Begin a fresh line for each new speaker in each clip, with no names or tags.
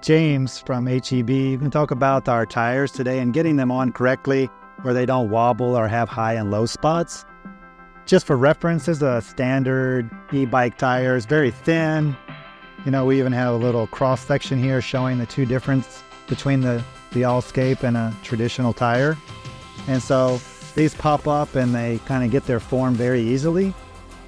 James from HEB. We can talk about our tires today and getting them on correctly where they don't wobble or have high and low spots. Just for reference, this is a standard e-bike tire. It's very thin. We even have a little cross section here showing the two difference between the Allscape and a traditional tire. And so these pop up and they kind of get their form very easily.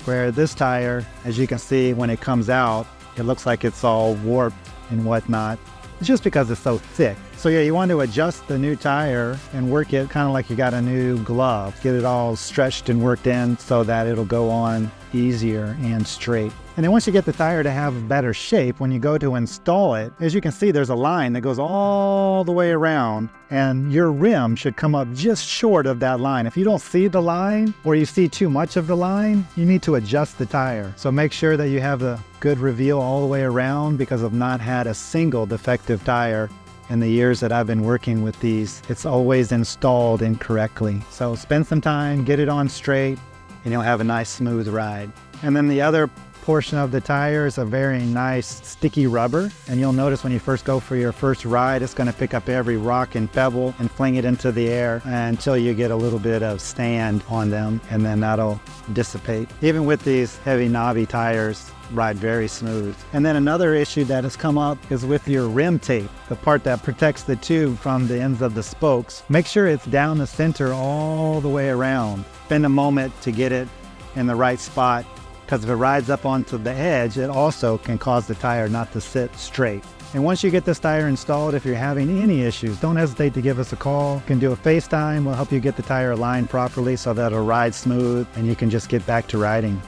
Where this tire, as you can see, when it comes out, it looks like it's all warped and whatnot. It's just because it's so thick. So yeah, you want to adjust the new tire and work it kind of like you got a new glove. Get it all stretched and worked in so that it'll go on easier and straight. And then once you get the tire to have better shape, when you go to install it, as you can see, there's a line that goes all the way around, and your rim should come up just short of that line. If you don't see the line, or you see too much of the line, you need to adjust the tire. So make sure that you have the good reveal all the way around, because I've not had a single defective tire in the years that I've been working with these. It's always installed incorrectly. So spend some time, get it on straight, and you'll have a nice smooth ride. And then the other portion of the tire is a very nice sticky rubber, and you'll notice when you first go for your first ride, it's going to pick up every rock and pebble and fling it into the air until you get a little bit of sand on them, and then that'll dissipate. Even with these heavy knobby tires, ride very smooth. And then another issue that has come up is with your rim tape, the part that protects the tube from the ends of the spokes. Make sure it's down the center all the way around. Spend a moment to get it in the right spot, because if it rides up onto the edge, it also can cause the tire not to sit straight. And once you get this tire installed, if you're having any issues, don't hesitate to give us a call. You can do a FaceTime. We'll help you get the tire aligned properly so that it'll ride smooth and you can just get back to riding.